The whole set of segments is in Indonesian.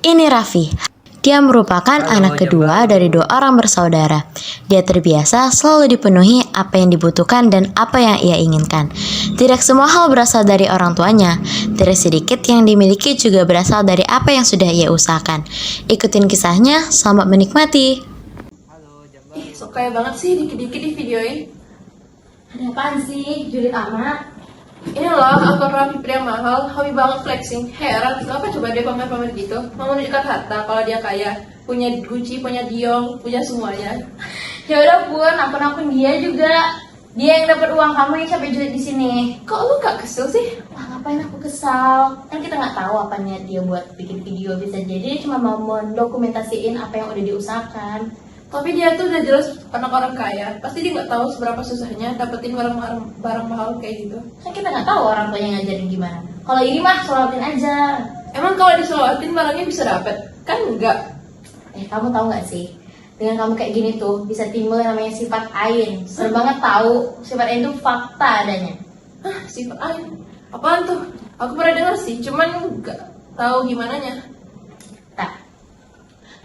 Ini Raffi. Dia merupakan anak kedua dari 2 orang bersaudara. Dia terbiasa selalu dipenuhi apa yang dibutuhkan dan apa yang ia inginkan. Tidak semua hal berasal dari orang tuanya. Tidak sedikit yang dimiliki juga berasal dari apa yang sudah ia usahakan. Ikutin kisahnya, selamat menikmati. Ih, sok kaya banget sih dikit-dikit di videoin. Ada apaan sih? Julid amat. Ini loh, akun Raffi pria mahal, hobi banget flexing. Heran, kenapa coba dia pamer-pamer gitu? Mau menunjukkan harta kalau dia kaya. Punya Gucci, punya Dior, punya semuanya. Ya udah Pun, akun dia juga. Dia yang dapat uang, kamu yang capek julid di sini. Kok lu gak kesel sih? Wah, ngapain aku kesal? Kan kita nggak tahu apa niat dia buat bikin video. Bisa jadi dia cuma mau mendokumentasiin apa yang udah diusahakan. Tapi dia tuh udah jelas anak orang kaya. Pasti dia gak tahu seberapa susahnya dapetin barang mahal kayak gitu. Kan kita nggak tahu orang tuanya ngajarin gimana. Kalau ini mah solatin aja. Emang kalau disolatin barangnya bisa dapet? Kan enggak. Kamu tahu nggak sih? Dengan kamu kayak gini tuh bisa timbul yang namanya sifat ain. Serem banget tahu. Sifat ain itu fakta adanya. Hah, sifat ain? Apaan tuh? Aku pernah dengar sih, cuman gak tahu gimananya. Nah,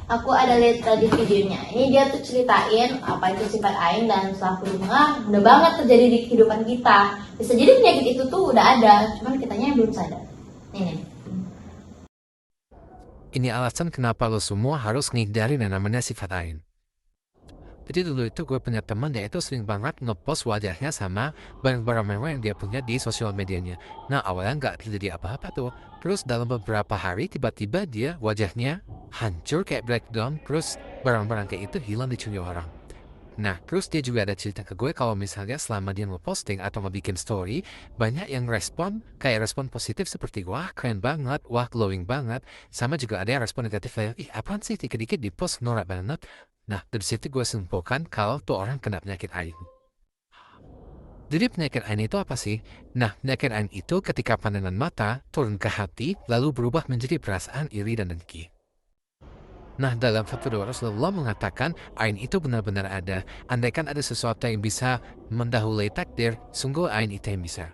aku ada lihat tadi videonya. Ini dia tuh ceritain apa itu sifat ain dan setelah aku dengar udah banget terjadi di kehidupan kita. Bisa jadi penyakit itu tuh udah ada, cuman kitanya yang belum sadar. Nih. Ini alasan kenapa lo semua harus ngindarin yang namanya sifat ain. Jadi dulu itu gue punya teman, dia itu sering banget ngepost wajahnya sama barang-barang mewah yang dia punya di sosial medianya. Nah awalnya nggak terjadi apa-apa tuh. Terus dalam beberapa hari tiba-tiba dia wajahnya hancur kayak breakdown. Terus barang-barang kayak itu hilang dicuri orang. Nah, terus dia juga ada cerita ke gue kalau misalnya selama dia ngeposting atau ngebikin story, banyak yang respon, kayak respon positif seperti, wah keren banget, wah glowing banget. Sama juga ada yang respon negatif kayak, ih apaan sih dikit-dikit di post norak banget. Nah, dari situ gue simpulkan kalau tuh orang kena penyakit ain. Jadi penyakit ain itu apa sih? Nah, penyakit ain itu ketika pandangan mata turun ke hati, lalu berubah menjadi perasaan iri dan dengki. Nah, dalam fatwa Rasulullah mengatakan ain itu benar-benar ada. Andaikan ada sesuatu yang bisa mendahului takdir, sungguh ain itu yang bisa.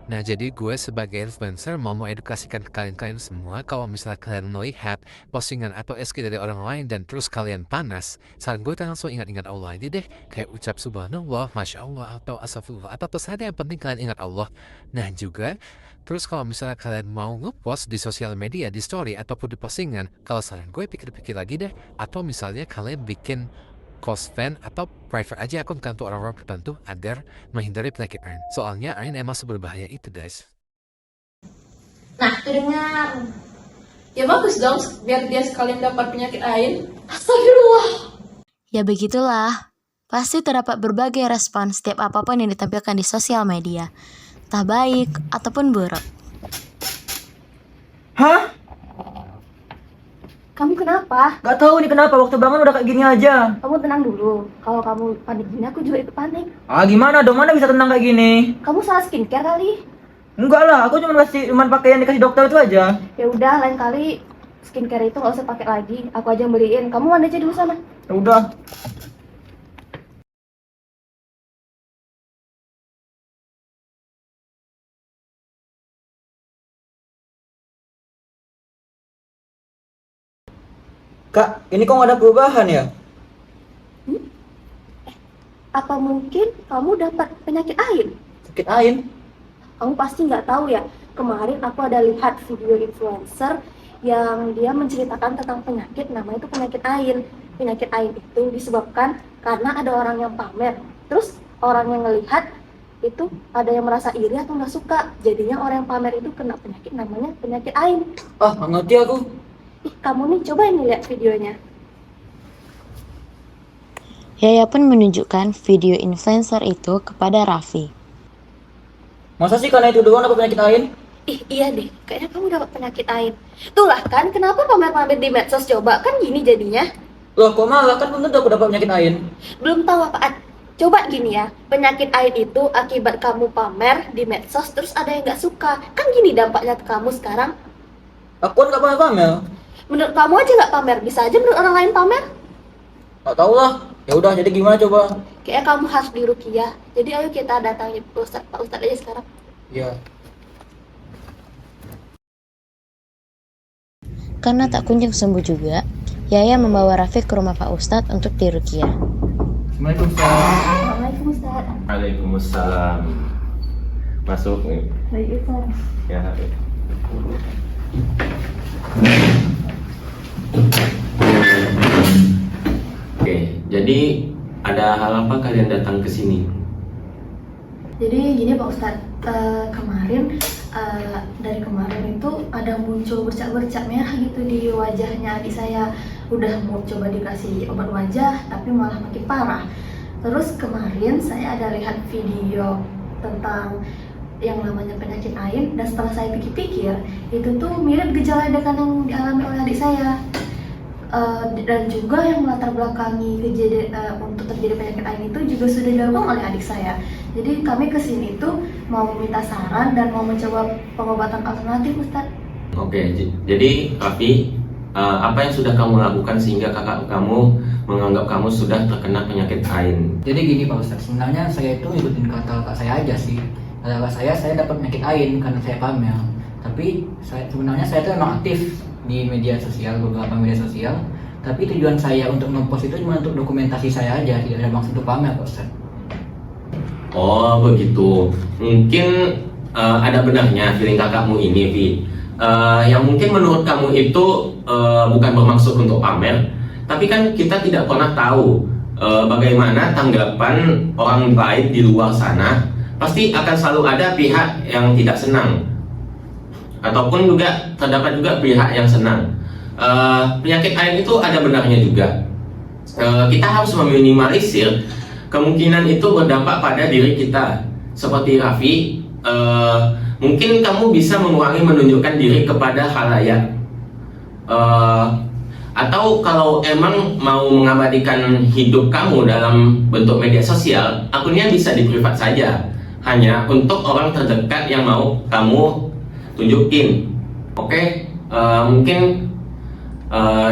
Nah, jadi gue sebagai influencer mau edukasikan kalian semua kalau misalnya kalian melihat postingan atau SK dari orang lain dan terus kalian panas, saran gue langsung ingat-ingat Allah aja deh. Kayak ucap subhanallah, masya Allah, atau astagfirullah, atau terus ada yang penting kalian ingat Allah. Nah juga, terus kalau misalnya kalian mau ngepost di sosial media, di story, ataupun di postingan, kalau saran gue pikir-pikir lagi deh. Atau misalnya kalian bikin close friend atau private aja akun untuk orang-orang tertentu agar menghindari penyakit ain. Soalnya ain emang seberbahaya itu guys. Nah, terdengar. Ya bagus dong, biar dia sekalian dapat penyakit ain. Astagfirullah. Ya begitulah. Pasti terdapat berbagai respon setiap apapun yang ditampilkan di sosial media. Entah baik ataupun buruk. Hah? Kamu kenapa? Gak tahu nih kenapa waktu bangun udah kayak gini aja. Kamu tenang dulu. Kalau kamu panik gini, aku juga ikut panik. Ah gimana dong, mana bisa tenang kayak gini? Kamu salah skincare kali? Enggak lah, aku cuma pakai yang dikasih dokter itu aja. Ya udah, lain kali skincare itu nggak usah pakai lagi. Aku aja yang beliin. Kamu mandi aja dulu sana. Ya udah. Kak, ini kok nggak ada perubahan ya? Apa mungkin kamu dapat penyakit ain? Sakit ain? Kamu pasti nggak tahu ya. Kemarin aku ada lihat video influencer yang dia menceritakan tentang penyakit, namanya itu penyakit ain. Penyakit ain itu disebabkan karena ada orang yang pamer. Terus orang yang ngelihat itu ada yang merasa iri atau nggak suka. Jadinya orang yang pamer itu kena penyakit namanya penyakit ain. Ah, nggak ngerti aku. Ih, kamu nih coba ini lihat videonya. Yaya pun menunjukkan video influencer itu kepada Raffi. Masa sih karena itu doang dapat penyakit ain? Ih, iya deh, kayaknya kamu dapat penyakit ain. Tuh lah kan, kenapa pamer-pamer di medsos coba? Kan gini jadinya. Loh, kok malah kan belum tentu aku dapat penyakit ain. Belum tahu apaan. Coba gini ya, penyakit ain itu akibat kamu pamer di medsos terus ada yang nggak suka. Kan gini dampaknya ke kamu sekarang. Aku kan nggak pamer. Menurut kamu aja nggak pamer, bisa aja menurut orang lain pamer. Nggak tahu lah. Ya udah, jadi gimana coba? Kayaknya kamu harus diruqyah. Jadi ayo kita datangi Pak Ustadz aja sekarang. Ya. Karena tak kunjung sembuh juga, Yaya membawa Rafiq ke rumah Pak Ustadz untuk diruqyah. Assalamualaikum Ustaz. Assalamualaikum Ustaz. Waalaikumsalam. Masuk nih. Baik Ustaz. Ya. Oke, jadi ada hal apa kalian datang ke sini? Jadi gini Pak Ustadz, dari kemarin itu ada muncul bercak-bercak merah gitu di wajahnya adik saya. Udah mau coba dikasih obat wajah tapi malah makin parah. Terus kemarin saya ada lihat video tentang yang namanya penyakit ain, dan setelah saya pikir-pikir itu tuh mirip gejala dengan yang dialami oleh adik saya. Dan juga yang melatar belakangi kejadian untuk terjadi penyakit ain itu juga sudah dilakukan oleh adik saya. Jadi kami kesini tuh mau minta saran dan mau mencoba pengobatan alternatif, Ustadz. Oke, jadi Raffi, apa yang sudah kamu lakukan sehingga kakak kamu menganggap kamu sudah terkena penyakit ain? Jadi gini Pak Ustadz, sebenarnya saya itu ngikutin kata kakak saya aja sih. Kata kakak saya dapat penyakit ain karena saya pamer. Tapi sebenarnya saya itu memang aktif di media sosial, beberapa media sosial. Tapi tujuan saya untuk ngepost itu cuma untuk dokumentasi saya aja, tidak ada maksud untuk pamer Pak Ustadz. Oh begitu. Mungkin ada benarnya feeling kakakmu ini, Vi. Yang mungkin menurut kamu itu bukan bermaksud untuk pamer, tapi kan kita tidak pernah tahu bagaimana tanggapan orang lain di luar sana. Pasti akan selalu ada pihak yang tidak senang, ataupun juga terdapat juga pihak yang senang. Penyakit ain itu ada benarnya juga. Kita harus meminimalisir kemungkinan itu berdampak pada diri kita. Seperti Raffi, mungkin kamu bisa mengurangi menunjukkan diri kepada khalayak. Atau kalau emang mau mengabadikan hidup kamu dalam bentuk media sosial, akunnya bisa di privat saja, hanya untuk orang terdekat yang mau kamu tunjukin. Oke, mungkin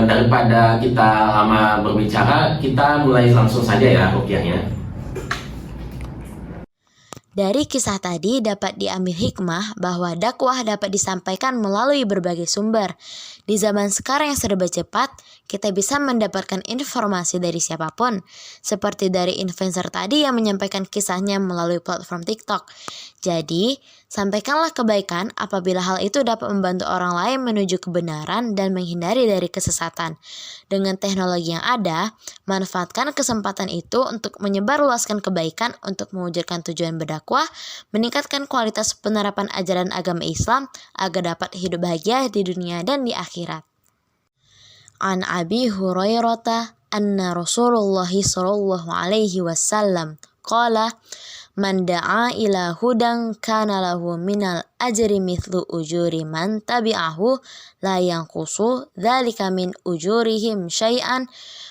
daripada kita lama berbicara, kita mulai langsung saja ya ruqyahnya. Dari kisah tadi dapat diambil hikmah bahwa dakwah dapat disampaikan melalui berbagai sumber. Di zaman sekarang yang serba cepat, kita bisa mendapatkan informasi dari siapapun, seperti dari influencer tadi yang menyampaikan kisahnya melalui platform TikTok. Jadi, sampaikanlah kebaikan apabila hal itu dapat membantu orang lain menuju kebenaran dan menghindari dari kesesatan. Dengan teknologi yang ada, manfaatkan kesempatan itu untuk menyebarluaskan kebaikan untuk mewujudkan tujuan berdakwah, meningkatkan kualitas penerapan ajaran agama Islam agar dapat hidup bahagia di dunia dan di akhirat. An Abi Hurairah anna Rasulullah sallallahu alaihi wasallam qala man da'a ila hudan kana lahu minal ajri mithlu ujuri man tabi'ahu la yanqusu dzalika min ujurihim syai'an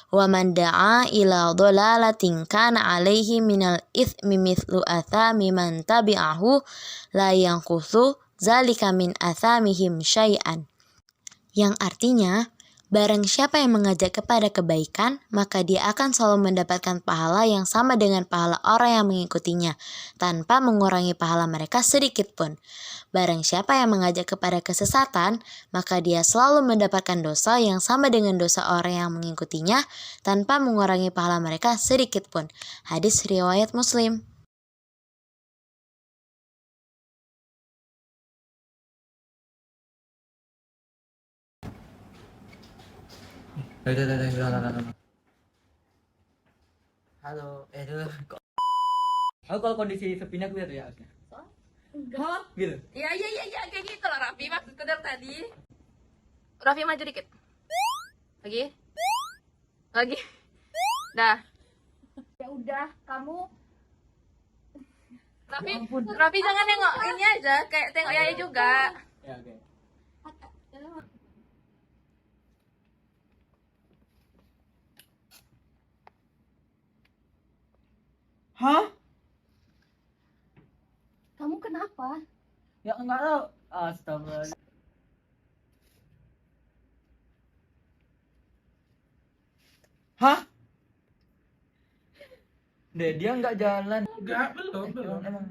wa man da'a ila dhalalatin kana alaihi minal ithmi mithlu athami man tabi'ahu la yanqusu dzalika min athamihim syai'an. Yang artinya, barang siapa yang mengajak kepada kebaikan, maka dia akan selalu mendapatkan pahala yang sama dengan pahala orang yang mengikutinya, tanpa mengurangi pahala mereka sedikit pun. Barang siapa yang mengajak kepada kesesatan, maka dia selalu mendapatkan dosa yang sama dengan dosa orang yang mengikutinya, tanpa mengurangi pahala mereka sedikit pun. Hadis riwayat Muslim. Halo, kok. Aku kalau kondisi sepinya aku lihat ya. Enggak. Gitu. Ya kayak gitu lah Raffi, maksudku dari tadi. Raffi maju dikit. Lagi. Dah. Ya udah, kamu Raffi jangan nengok ini aja, kayak tengok Yaya juga. Ya, oke. Hah? kamu kenapa? Ya enggak tahu. Astaga. Hah? Dia enggak jalan. Enggak, belum. Emang.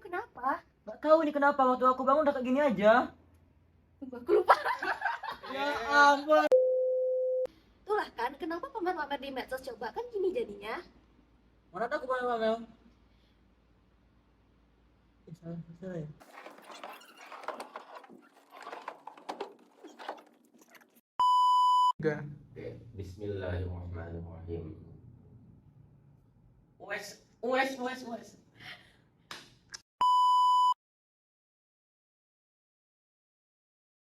kenapa? Gak tahu nih kenapa waktu aku bangun udah kayak gini aja. Aku lupa. Ya ampun. Itulah kan, kenapa pamer-pamer di medsos coba kan gini jadinya. Mana ada aku pamer-pamer? Salah ya. Oke, Bismillahirrahmanirrahim. Wes.